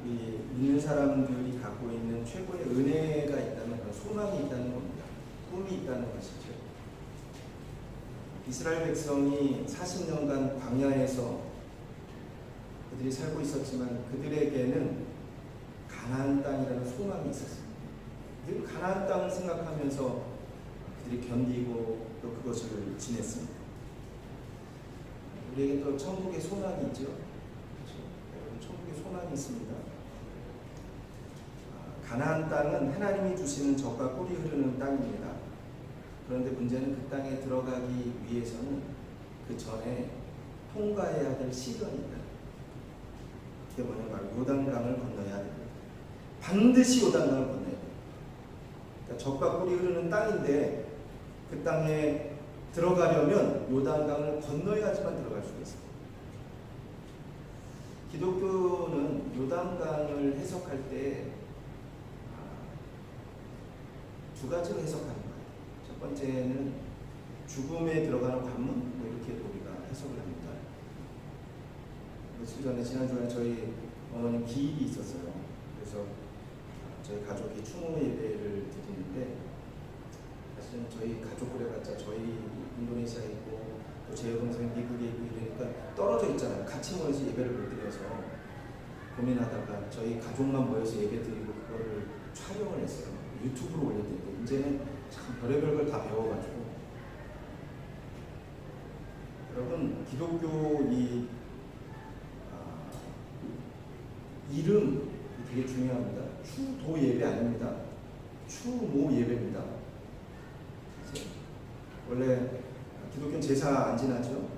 우리 믿는 사람들이 갖고 있는 최고의 은혜가 있다는 건 소망이 있다는 겁니다. 꿈이 있다는 것이죠. 이스라엘 백성이 40년간 광야에서 그들이 살고 있었지만 그들에게는 가나안 땅이라는 소망이 있었습니다. 늘 가나안 땅을 생각하면서 그들이 견디고 또 그것을 지냈습니다. 우리에게 또 천국의 소망이 있죠. 여러분, 천국의 소망이 있습니다. 가나안 땅은 하나님이 주시는 젖과 꿀이 흐르는 땅입니다. 그런데 문제는 그 땅에 들어가기 위해서는 그 전에 통과해야 될 시련이 있다. 그게 뭐냐면 바로 요단강을 건너야 됩니다. 반드시 요단강을 건너야 됩니다. 그러니까 젖과 꿀이 흐르는 땅인데 그 땅에 들어가려면 요단강을 건너야지만 들어갈 수가 있습니다. 기독교는 요단강을 해석할 때 두 가지로 해석하는 거예요. 첫 번째는 죽음에 들어가는 관문, 이렇게 우리가 해석을 합니다. 며칠 전에 지난주에 저희 어머님 기일이 있었어요. 그래서 저희 가족이 추모 예배를 드리는데 사실은 저희 가족 그래봤자 저희 인도네시아에 있고 또 제 여동생 미국에 있고 이러니까 떨어져 있잖아요. 같이 모여서 예배를 못 드려서 고민하다가 저희 가족만 모여서 예배 드리고 그거를 촬영을 했어요. 유튜브로 올려드리고 이제는 참 별의별 걸 다 배워가지고 여러분 기독교 이름 되게 중요합니다. 추도 예배 아닙니다. 추모 예배입니다. 원래 기독교는 제사 안 지나죠.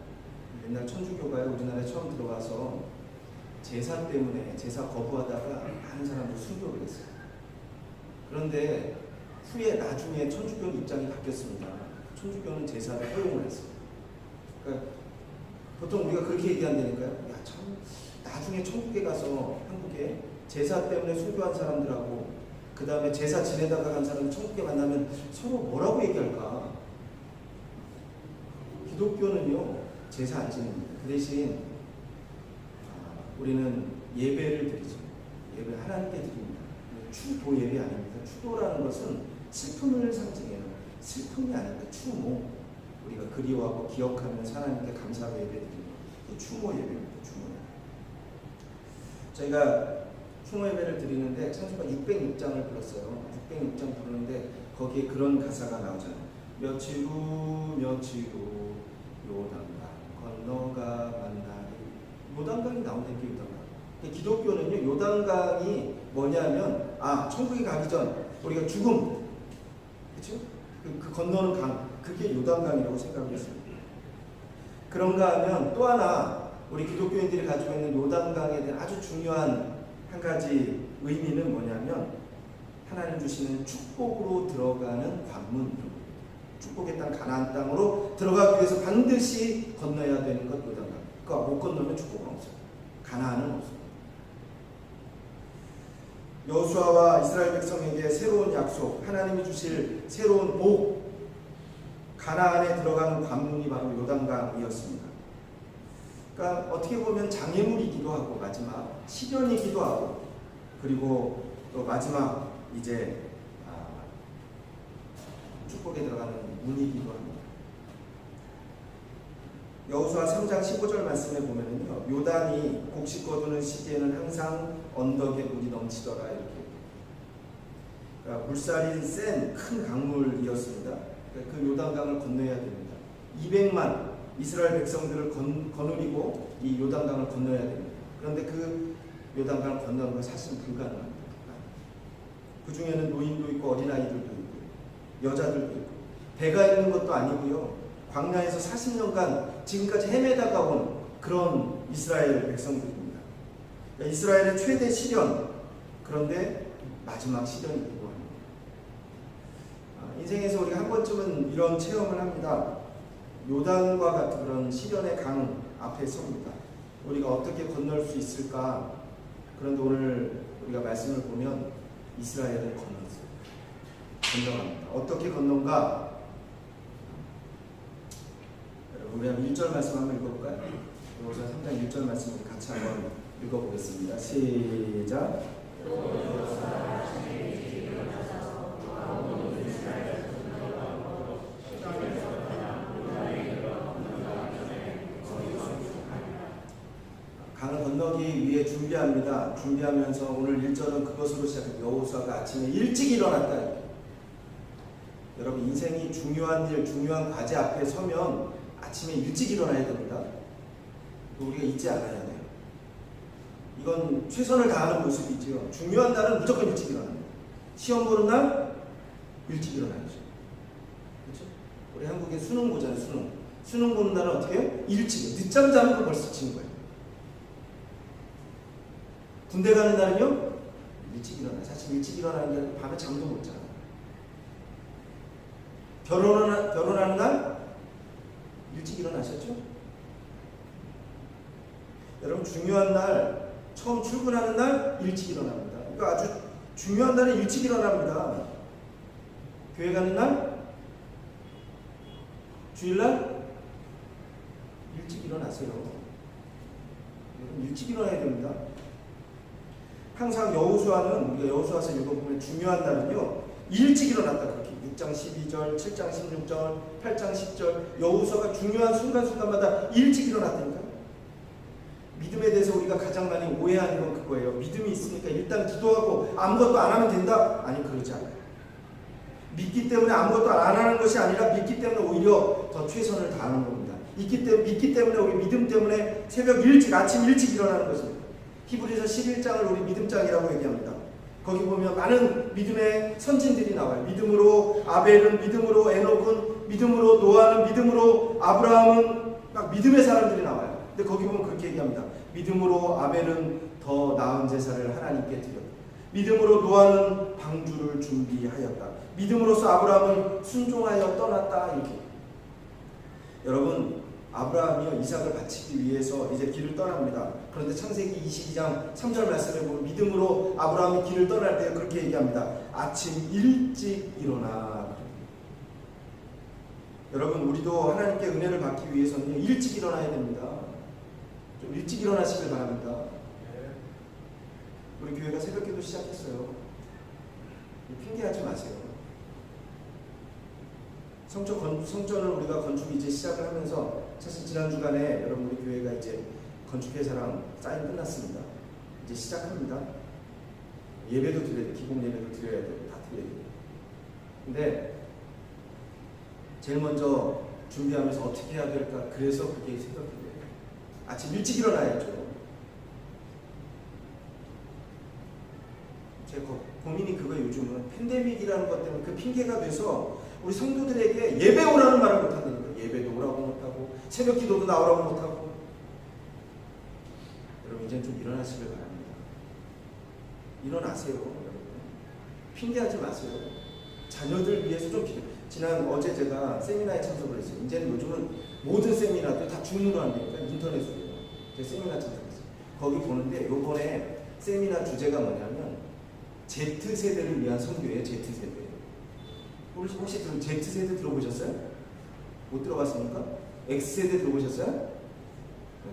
옛날 천주교가 우리나라에 처음 들어와서 제사 때문에 제사 거부하다가 많은 사람들 순교를 했어요. 그런데 후에 나중에 천주교는 입장이 바뀌었습니다. 천주교는 제사를 허용을 했어요. 그러니까 보통 우리가 그렇게 얘기한다니까요. 야, 참 나중에 천국에 가서 한국에 제사 때문에 순교한 사람들하고 그 다음에 제사 지내다가 간 사람을 천국에 만나면 서로 뭐라고 얘기할까? 기독교는요 제사 안 지냅니다. 그 대신 우리는 예배를 드리죠. 예배 하나님께 드립니다. 추도 예배 아닙니다. 추도라는 것은 슬픔을 상징해요. 슬픔이 아닙니다. 추모. 우리가 그리워하고 기억하면서 하나님께 감사로 예배드리는 추모 예배입니다. 추모. 저희가 추모 예배를 드리는데 찬송가 606장을 불렀어요. 606장 부르는데 거기에 그런 가사가 나오잖아요. 며칠 후 요단강 건너가 만나리. 요단강이 나온다는 게 요단강. 기독교는요 요단강이 뭐냐면 천국에 가기 전 우리가 죽음, 그렇죠? 그 건너는 강, 그게 요단강이라고 생각을 했습니다. 그런가 하면 또 하나 우리 기독교인들이 가지고 있는 요단강에 대한 아주 중요한 한 가지 의미는 뭐냐면 하나님 주시는 축복으로 들어가는 관문. 축복의 땅 가나안 땅으로 들어가기 위해서 반드시 건너야 되는 것 요단강. 그러니까 못 건너면 축복은 없어요. 가나안은 없어요. 여호수아와 이스라엘 백성에게 새로운 약속, 하나님이 주실 새로운 복, 가나안에 들어가는 관문이 바로 요단강이었습니다. 그러니까 어떻게 보면 장애물이기도 하고 마지막 시련이기도 하고 그리고 또 마지막 이제 축복에 들어가는 문이기도 합니다. 여호수아 3장 15절 말씀에 보면은요, 요단이 곡식 거두는 시기에는 항상 언덕에 물이 넘치더라 이렇게. 그러니까 물살이 센 큰 강물이었습니다. 그러니까 그 요단강을 건너야 됩니다. 200만 이스라엘 백성들을 거느리고 이 요단강을 건너야 됩니다. 그런데 그 요단강을 건너는 건 사실은 불가능합니다. 그 중에는 노인도 있고 어린아이들도 있고 여자들도 있고 배가 있는 것도 아니고요. 광야에서 40년간 지금까지 헤매다가 온 그런 이스라엘 백성들입니다. 그러니까 이스라엘의 최대 시련, 그런데 마지막 시련이기도 합니다. 인생에서 우리가 한 번쯤은 이런 체험을 합니다. 요단과 같은 그런 시련의 강 앞에 섭니다. 우리가 어떻게 건널 수 있을까? 그런데 오늘 우리가 말씀을 보면 이스라엘은 건너갑니다. 어떻게 건너가? 우리 한번 1절 말씀 한번 읽어볼까요? 여호수아 3장 1절 말씀 우리 같이 한번 읽어보겠습니다. 시작. 강을 건너기 위해 준비합니다. 준비하면서 오늘 1절은 그것으로 시작해요. 여호수아가 아침에 일찍 일어났다. 여러분 인생이 중요한 일, 중요한 과제 앞에 서면 아침에 일찍 일어나야 됩니다. 우리가 잊지 않아야 돼요. 이건 최선을 다하는 모습이지요. 중요한 날은 무조건 일찍 일어납니다. 시험 보는 날 일찍 일어나야죠. 그렇죠? 우리 한국에 수능 보잖아요. 수능 보는 날은 어떻게 해요? 일찍. 늦잠 자는 거 벌써 치는 거예요. 군대 가는 날은요? 일찍 일어나요. 사실 일찍 일어나는 게 아니라 밤에 잠도 못 자요. 결혼하는 날 일찍 일어나셨죠? 여러분 중요한 날, 처음 출근하는 날 일찍 일어납니다. 그러니까 아주 중요한 날에 일찍 일어납니다. 교회 가는 날, 주일날 일찍 일어나세요. 여러분 일찍 일어나야 됩니다. 항상 여호수아는 우리가 여호수아서 읽어보면 중요한 날은요 일찍 일어났다. 그렇게 6장 12절, 7장 16절, 8장 10절 여호수아가 중요한 순간순간마다 일찍 일어났다니까. 믿음에 대해서 우리가 가장 많이 오해하는 건 그거예요. 믿음이 있으니까 일단 기도하고 아무것도 안 하면 된다? 아니 그렇지 않아요. 믿기 때문에 아무것도 안 하는 것이 아니라 믿기 때문에 오히려 더 최선을 다하는 겁니다. 믿기 때문에 우리 믿음 때문에 새벽 일찍 아침 일찍 일어나는 것입니다. 히브리서 11장을 우리 믿음장이라고 얘기합니다. 거기 보면 많은 믿음의 선진들이 나와요. 믿음으로 아벨은, 믿음으로 에녹은, 믿음으로 노아는, 믿음으로 아브라함은 막 믿음의 사람들이 나와요. 근데 거기 보면 그렇게 얘기합니다. 믿음으로 아벨은 더 나은 제사를 하나님께 드렸다. 믿음으로 노아는 방주를 준비하였다. 믿음으로써 아브라함은 순종하여 떠났다. 이렇게. 여러분 아브라함이요 이삭을 바치기 위해서 이제 길을 떠납니다. 그런데 창세기 22장 3절 말씀에 보면 믿음으로 아브라함이 길을 떠날 때 그렇게 얘기합니다. 아침 일찍 일어나. 여러분 우리도 하나님께 은혜를 받기 위해서는 일찍 일어나야 됩니다. 좀 일찍 일어나시길 바랍니다. 우리 교회가 새벽기도 시작했어요. 핑계하지 마세요. 성전을 우리가 건축 이제 시작을 하면서 사실 지난 주간에 여러분 우리 교회가 이제 건축회사랑 사인 끝났습니다. 이제 시작합니다. 예배도 드려야 돼. 기본 예배도 드려야 돼. 다 드려야 돼. 근데 제일 먼저 준비하면서 어떻게 해야 될까? 그래서 그게 새벽기도예요. 아침 일찍 일어나야죠. 제 고민이 그거예요. 요즘은 팬데믹이라는 것 때문에 그 핑계가 돼서 우리 성도들에게 예배 오라는 말을 못한다니까. 예배도 오라고 못하고 새벽 기도도 나오라고 못하고. 여러분 이제는 좀 일어나시길 바랍니다. 일어나세요. 여러분. 핑계하지 마세요. 자녀들 위해서 좀 어제 제가 세미나에 참석을 했어요. 이제는 요즘은 모든 세미나도 다 줌으로 한다니까. 인터넷으로. 제가 세미나 참석했어요. 거기 보는데 요번에 세미나 주제가 뭐냐면 Z세대를 위한 선교예요. Z세대. 혹시 Z세대 들어보셨어요? 못 들어봤습니까? X세대 들어보셨어요?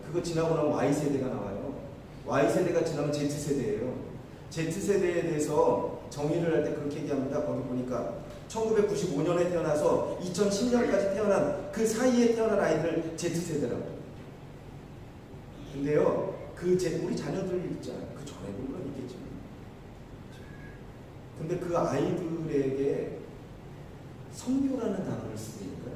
그거 지나고 나면 Y세대가 나와요. Y세대가 지나면 Z세대예요. Z세대에 대해서 정의를 할 때 그렇게 얘기합니다. 거기 보니까 1995년에 태어나서 2010년까지 태어난 그 사이에 태어난 아이들 Z세대라고. 근데요, 우리 자녀들 있잖아요. 그 전에도 물론 있겠지만. 근데 그 아이들에게 선교라는 단어를 쓰니까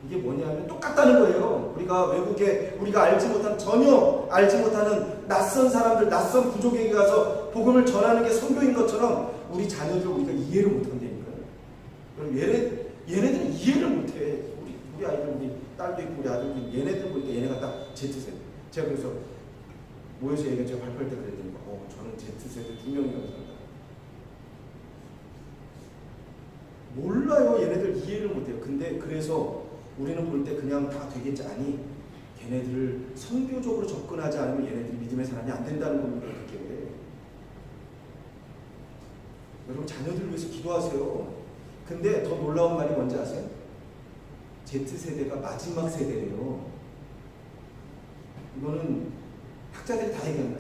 이게 뭐냐면 똑같다는 거예요. 우리가 외국에 우리가 전혀 알지 못하는 낯선 사람들, 낯선 부족에게 가서 복음을 전하는 게 선교인 것처럼 우리 자녀들 우리가 이해를 못한다니까요. 그럼 얘네들은 이해를 못해. 우리 아이들, 우리 딸도 있고 우리 아들도 있고 얘네들 보니까 얘네가 딱 Z세대. 제가 그래서 모여서 제가 발표할 때 그랬더니 저는 Z세대 2명이라고 생각합니다. 몰라요. 얘네들 이해를 못해요. 근데 그래서 우리는 볼 때 그냥 다 되겠지. 아니, 걔네들을 선교적으로 접근하지 않으면 얘네들이 믿음의 사람이 안 된다는 겁니다. 그게. 여러분 자녀들 위해서 기도하세요. 근데 더 놀라운 말이 뭔지 아세요? Z세대가 마지막 세대예요. 이거는 학자들이 다 얘기합니다.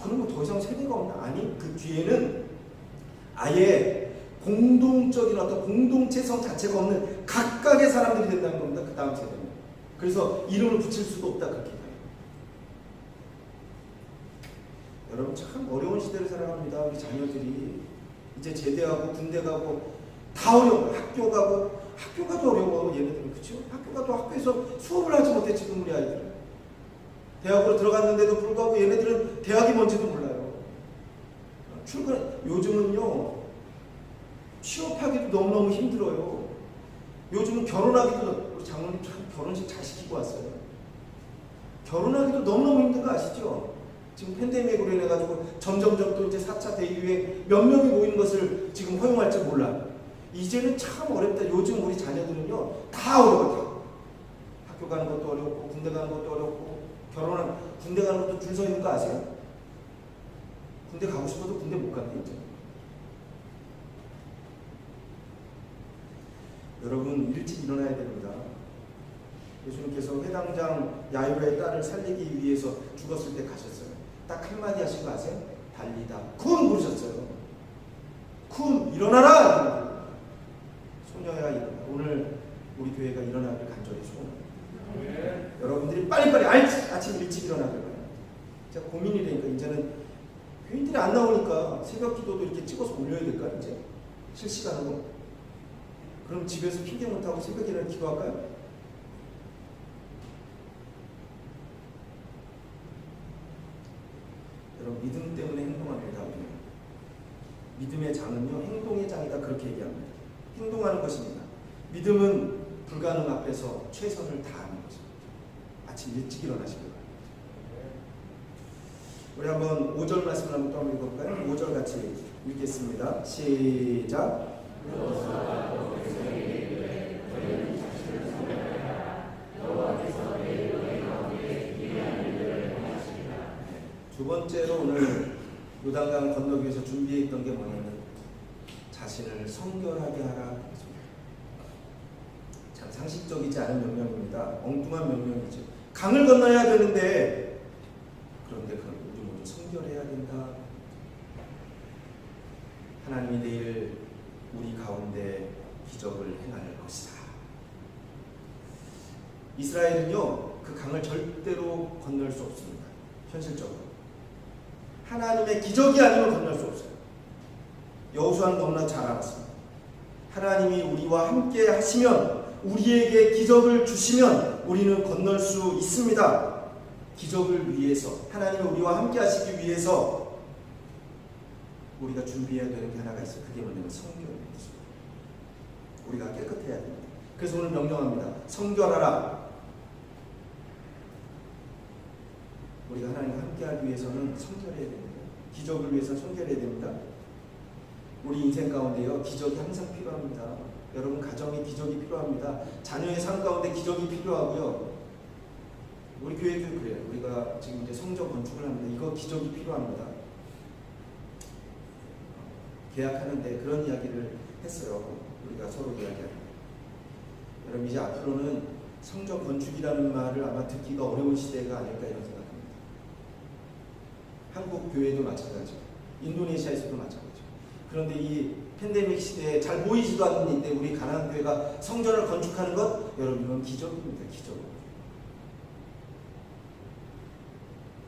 그런 거 더 이상 세대가 없나? 아니, 그 뒤에는 아예 공동적인 어떤 공동체성 자체가 없는 각각의 사람들이 된다는 겁니다. 그 다음 세대는. 그래서 이름을 붙일 수도 없다 그렇게 봐요. 여러분 참 어려운 시대를 살아갑니다. 우리 자녀들이 이제 제대하고 군대 가고 다 어려워요. 학교 가도 어려워. 얘네들은 그렇죠? 학교 가도 학교에서 수업을 하지 못해 지금 우리 아이들은. 대학으로 들어갔는데도 불구하고 얘네들은 대학이 뭔지도 몰라요. 요즘은요 취업하기도 너무너무 힘들어요. 요즘은 결혼하기도, 우리 장로님 참 결혼식 잘 시키고 왔어요. 결혼하기도 너무너무 힘든 거 아시죠? 지금 팬데믹으로 인해가지고 점점점 또 이제 4차 대유에 몇 명이 모이는 것을 지금 허용할지 몰라. 이제는 참 어렵다. 요즘 우리 자녀들은요 다 어려워. 다. 학교 가는 것도 어렵고 군대 가는 것도 어렵고 군대 가는 것도 줄 서 있는 거 아세요? 군대 가고 싶어도 군대 못 간대 이제. 여러분 일찍 일어나야 됩니다. 예수님께서 회당장 야이로의 딸을 살리기 위해서 죽었을 때 가셨어요. 딱 한마디 하신 거 아세요? 달리다 쿰 부르셨어요. 쿰 일어나라. 소녀야 일어나. 오늘 우리 교회가 일어나기를 간절히 소원합니다. 여러분들이 빨리빨리 아침 일찍 일어나길 바라요. 제가 고민이 되니까 이제는 교인들이 안 나오니까 새벽 기도도 이렇게 찍어서 올려야 될까 이제 실시간으로. 그럼 집에서 핑계 못하고 새벽에 일어나 기도할까요? 여러분 믿음 때문에 행동합니다. 우리는. 믿음의 장은요 행동의 장이다 그렇게 얘기합니다. 행동하는 것입니다. 믿음은 불가능 앞에서 최선을 다하는 것입니다. 아침 일찍 일어나시길 바랍니다. 우리 한번 5절 말씀을 한번 또 한번 읽어볼까요? 5절 같이 읽겠습니다. 시작. 두 번째로 오늘 요단강 건너기 위해서 준비해 있던 게 뭐냐면 자신을 성결하게 하라. 참 상식적이지 않은 명령입니다. 엉뚱한 명령이죠. 강을 건너야 되는데 그런데 우리 모두 성결해야 된다. 하나님이 내일 우리 가운데 기적을 행할 것이다. 이스라엘은요 그 강을 절대로 건널 수 없습니다. 현실적으로 하나님의 기적이 아니면 건널 수 없어요. 여호수아는 너무나 잘 알았습니다. 하나님이 우리와 함께 하시면, 우리에게 기적을 주시면 우리는 건널 수 있습니다. 기적을 위해서, 하나님이 우리와 함께 하시기 위해서 우리가 준비해야 되는 게 하나가 있어요. 그게 뭐냐면 성결입니다. 우리가 깨끗해야 됩니다. 그래서 오늘 명령합니다. 성결하라. 우리가 하나님과 함께하기 위해서는 성결해야 됩니다. 기적을 위해서 성결해야 됩니다. 우리 인생 가운데요 기적이 항상 필요합니다. 여러분 가정에 기적이 필요합니다. 자녀의 삶 가운데 기적이 필요하고요. 우리 교회도 그래요. 우리가 지금 이제 성전 건축을 합니다. 이거 기적이 필요합니다. 계약하는데 그런 이야기를 했어요. 우리가 서로 이야기합니다. 여러분 이제 앞으로는 성전 건축이라는 말을 아마 듣기가 어려운 시대가 아닐까 이런 생각합니다. 한국 교회도 마찬가지고 인도네시아에서도 마찬가지고. 그런데 이 팬데믹 시대에 잘 보이지도 않는 이때 우리 가나안 교회가 성전을 건축하는 것, 여러분 이건 기적입니다. 기적.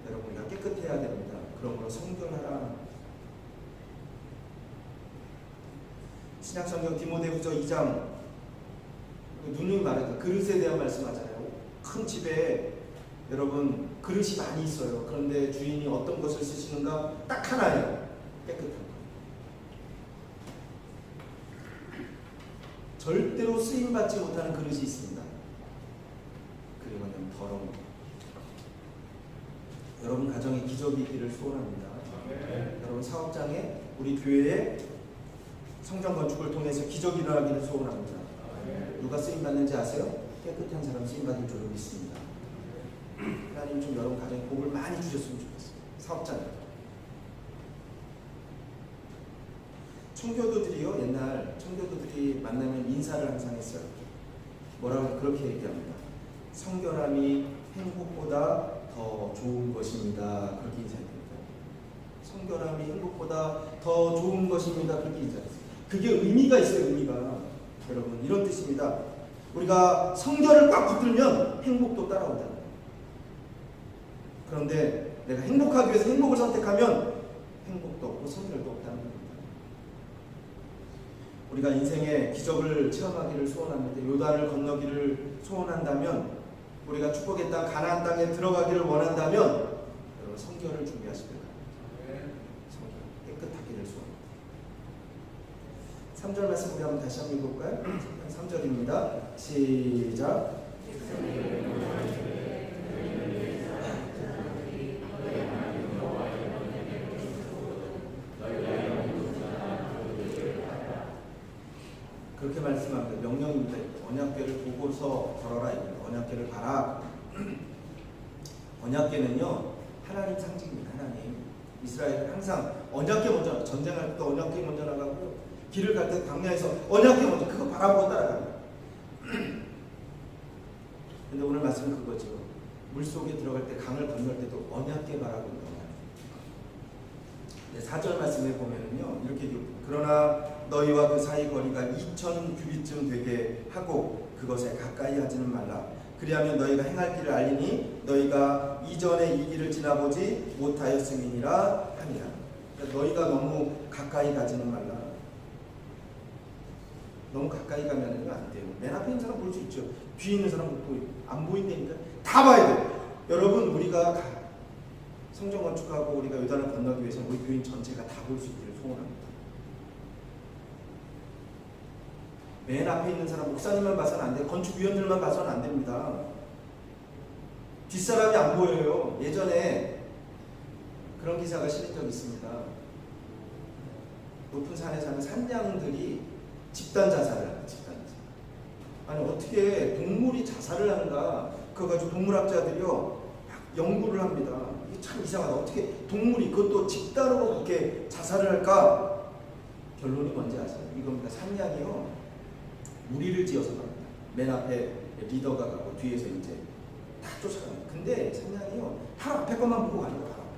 여러분 우리가 깨끗해야 됩니다. 그러므로 성결하라. 신약성경 디모데후서 2장 누누이 말해요. 그릇에 대한 말씀하잖아요. 큰 집에 여러분 그릇이 많이 있어요. 그런데 주인이 어떤 것을 쓰시는가 딱 하나예요. 깨끗한 것. 절대로 쓰임받지 못하는 그릇이 있습니다. 그게 뭐냐면 더러운 것. 여러분 가정에 기적이 있기를 소원합니다. 여러분 사업장에 우리 교회에 성전 건축을 통해서 기적이 일어나기를 소원합니다. 누가 쓰임받는지 아세요? 깨끗한 사람 쓰임받을 줄로 믿습니다. 하나님 좀 여러분 가정에 복을 많이 주셨으면 좋겠어요. 사업장에. 청교도들이요, 옛날 청교도들이 만나면 인사를 항상 했어요. 뭐라고 그렇게 얘기합니다. 성결함이 행복보다 더 좋은 것입니다. 그렇게 인사했습니다. 성결함이 행복보다 더 좋은 것입니다. 그렇게 인사했어요. 그게 의미가 있어요. 의미가. 여러분 이런 뜻입니다. 우리가 성결을 꽉 붙들면 행복도 따라오다. 그런데 내가 행복하기 위해서 행복을 선택하면 행복도 없고 성결도 없다는 겁니다. 우리가 인생의 기적을 체험하기를 소원합니다. 요단을 건너기를 소원한다면, 우리가 축복의 땅 가나안 땅에 들어가기를 원한다면 여러분 성결을 준비하시길 바랍니다. 성결 깨끗하기를 소원합니다. 3절 말씀 우리 한번 다시 한번 읽어볼까요? 3절입니다. 시작. 그렇게 말씀합니다. 명령입니다. 언약궤를 보고서 걸어라. 언약궤를 봐라. 언약궤는요 하나님 상징입니다. 하나님. 이스라엘은 항상 언약궤 먼저 나가고, 전쟁할 때도 언약궤 먼저 나가고, 길을 갈 때 광야에서 언약궤 먼저, 그거 바라보고 따라갑니다. 근데 오늘 말씀은 그거죠. 물속에 들어갈 때, 강을 건널 때도 언약궤 바라보는 거예요. 4절 말씀에 보면은요 이렇게 기록합니다. 그러나 너희와 그 사이 거리가 2000 규빗쯤 되게 하고 그것에 가까이 하지는 말라. 그리하면 너희가 행할 길을 알리니 너희가 이전에 이 길을 지나보지 못하였음이니라 하니라. 그러니까 너희가 너무 가까이 가지는 말라. 너무 가까이 가면 안 돼요. 맨 앞에 있는 사람 볼 수 있죠. 뒤에 있는 사람 안 보인다니까 다 봐야 돼요. 여러분 우리가 성전 건축하고 우리가 요단을 건너기 위해서 우리 교인 전체가 다 볼 수 있기를 소원합니다. 맨 앞에 있는 사람, 목사님만 봐서는 안 돼. 건축위원들만 봐서는 안 됩니다. 뒷사람이 안 보여요. 예전에 그런 기사가 실린 적이 있습니다. 높은 산에 사는 산양들이 집단 자살을 합니다. 집단 자살. 아니 어떻게 동물이 자살을 하는가? 그거 가지고 동물학자들이요 막 연구를 합니다. 이게 참 이상하다. 어떻게 동물이 그것도 집단으로 그렇게 자살을 할까? 결론이 뭔지 아세요? 이겁니다. 산양이요 무리를 지어서 갑니다. 맨 앞에 리더가 가고 뒤에서 이제 다 쫓아갑니다. 근데 산양이요 바로 앞에 것만 보고 가는 거예요. 바로 앞에.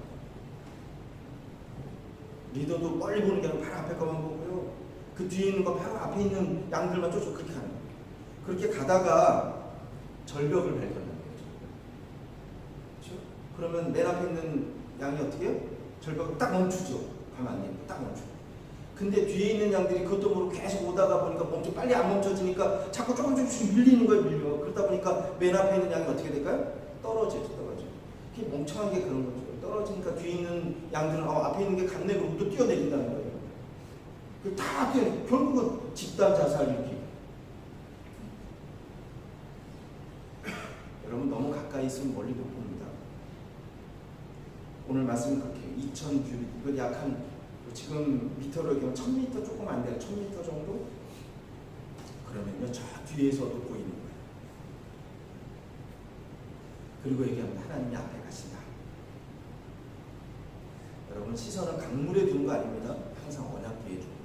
리더도 멀리 보는 게 아니고 바로 앞에 것만 보고요. 그 뒤에 있는 거 바로 앞에 있는 양들만 쫓아 그렇게 가는 거예요. 그렇게 가다가 절벽을 발견하는 거죠. 그렇죠? 그러면 맨 앞에 있는 양이 어떻게 해요? 절벽을 딱 멈추죠. 가면 안 됩니다. 딱 멈추고. 근데 뒤에 있는 양들이 그것도 모르고 계속 오다가 보니까 빨리 안 멈춰지니까 자꾸 조금씩 밀리는 거예요. 밀려. 그러다 보니까 맨 앞에 있는 양이 어떻게 될까요? 떨어져요. 그게 멍청한 게 그런 거죠. 떨어지니까 뒤에 있는 양들은 앞에 있는 게 갔네 그러고 또 뛰어내린다는 거예요. 다 결국은 집단 자살 일으키고. 여러분 너무 가까이 있으면 멀리 못 봅니다. 오늘 말씀은 그렇게 2000 규빗, 이건 약 한 지금 미터로 얘기하면 1000m 조금 안 돼요. 1000m 정도? 그러면요 저 뒤에서도 보이는 거예요. 그리고 얘기하면 하나님이 앞에 가신다. 여러분 시선은 강물에 두는 거 아닙니다. 항상 언약 위에 두는 거.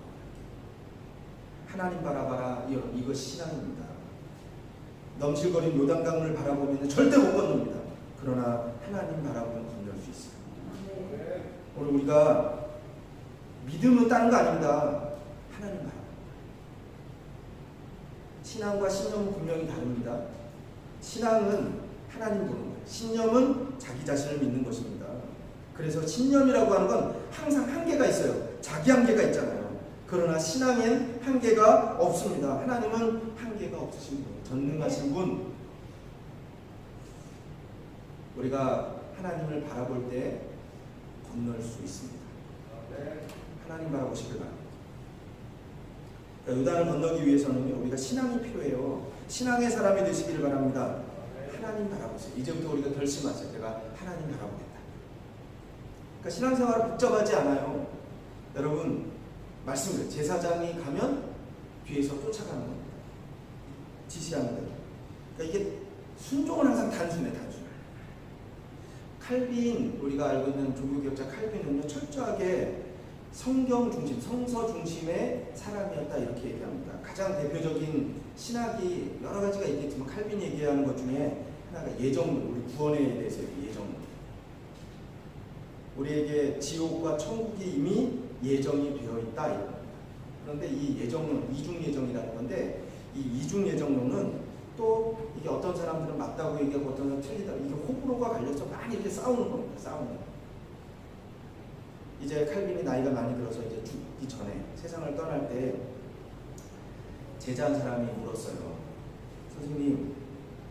하나님 바라봐라. 이것이 신앙입니다. 넘실거린 요단강을 바라보면 절대 못 건넙니다. 그러나 하나님 바라보면 건널 수 있어요. 오늘 우리가 믿음은 다른 거 아닙니다. 하나님 바라봅니다. 신앙과 신념은 분명히 다릅니다. 신앙은 하나님 보는 거예요. 신념은 자기 자신을 믿는 것입니다. 그래서 신념이라고 하는 건 항상 한계가 있어요. 자기 한계가 있잖아요. 그러나 신앙엔 한계가 없습니다. 하나님은 한계가 없으신 분, 전능하신 분. 우리가 하나님을 바라볼 때 건널 수 있습니다. 하나님 바라보시길 바랍니다. 요단을 건너기 위해서는 우리가 신앙이 필요해요. 신앙의 사람이 되시기를 바랍니다. 하나님 바라보세요. 이제부터 우리가 결심하세요. 내가 하나님 바라보겠다. 그러니까 신앙생활은 복잡하지 않아요. 여러분 말씀드려요. 제사장이 가면 뒤에서 쫓아가는 겁니다. 지시하는 대로. 그러니까 이게 순종은 항상 단순해. 칼빈, 우리가 알고 있는 종교개혁자 칼빈은요 철저하게 성경 중심, 성서 중심의 사람이었다 이렇게 얘기합니다. 가장 대표적인 신학이 여러 가지가 있겠지만 칼빈이 얘기하는 것 중에 하나가 예정론, 우리 구원에 대해서 예정론. 우리에게 지옥과 천국이 이미 예정이 되어 있다. 그런데 이 예정론, 이중 예정이라는 건데 이 이중 예정론은 또 이게 어떤 사람들은 맞다고 얘기하고 어떤 사람은 틀리다. 이게 호불호가 갈려서 많이 이렇게 싸우는 겁니다. 싸우는. 이제 칼빈이 나이가 많이 들어서 이제 죽기 전에 세상을 떠날 때 제자 한 사람이 물었어요. 선생님,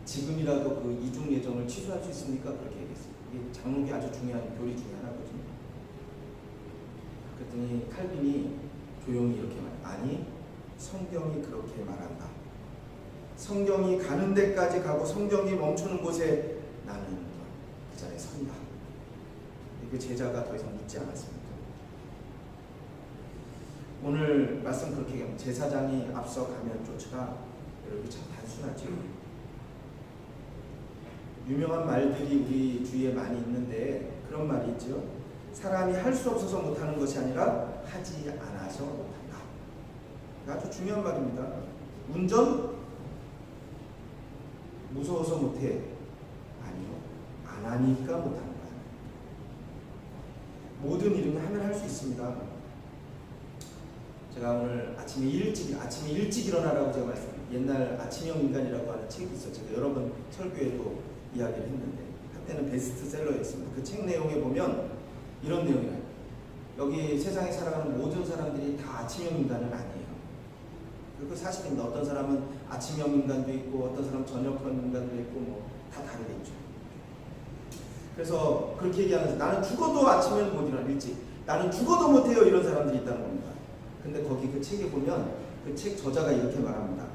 지금이라도 그 이중 예정을 취소할 수 있습니까? 그렇게 얘기했어요. 이게 장록이 아주 중요한 교리 중에 하나거든요. 그랬더니 칼빈이 조용히 이렇게 아니, 성경이 그렇게 말한다. 성경이 가는 데까지 가고 성경이 멈추는 곳에 나는 그 자리에 선다. 그 제자가 더 이상 묻지 않았습니다. 오늘 말씀 그렇게 얘기하면 제사장이 앞서가면 쫓아가. 여러분 참 단순하죠. 유명한 말들이 우리 주위에 많이 있는데 그런 말이 있죠. 사람이 할 수 없어서 못하는 것이 아니라 하지 않아서 못한다. 아주 중요한 말입니다. 운전 무서워서 못해. 아니요. 안 하니까 못하는 거야. 모든 일은 하면 할 수 있습니다. 제가 오늘 아침에 일찍 일어나라고 제가 옛날 아침형 인간이라고 하는 책이 있어요. 제가 여러 번 설교에도 이야기를 했는데 한때는 베스트셀러였습니다. 그 책 내용에 보면 이런 내용이 나요. 여기 세상에 살아가는 모든 사람들이 다 아침형 인간은 아니에요. 그리고 사실입니다. 어떤 사람은 아침형 인간도 있고 어떤 사람은 저녁형 인간도 있고 뭐 다 다르겠죠. 그래서 그렇게 얘기하면서 나는 죽어도 아침에 못 일어나 일찍. 나는 죽어도 못해요. 이런 사람들이 있다는 겁니다. 근데 거기 그 책에 보면 그 책 저자가 이렇게 말합니다.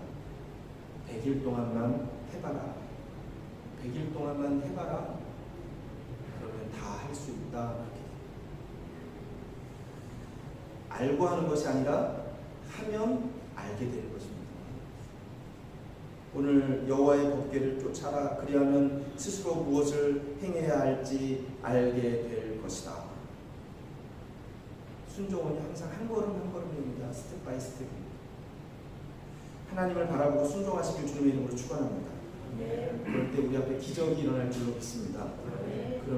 100일 동안만 해봐라. 100일 동안만 해봐라. 그러면 다 할 수 있다. 알고 하는 것이 아니라 하면 알게 되는 것입니다. 오늘 여호와의 법궤를 쫓아라. 그리하면 스스로 무엇을 행해야 할지 알게 될 것이다. 순종은 항상 한 걸음 한 걸음입니다. 스텝 바이 스텝입니다. 하나님을 바라보고 순종하시길 주님의 이름으로 축원합니다. 그럴 때 우리 앞에 기적이 일어날 줄로 믿습니다. 그러면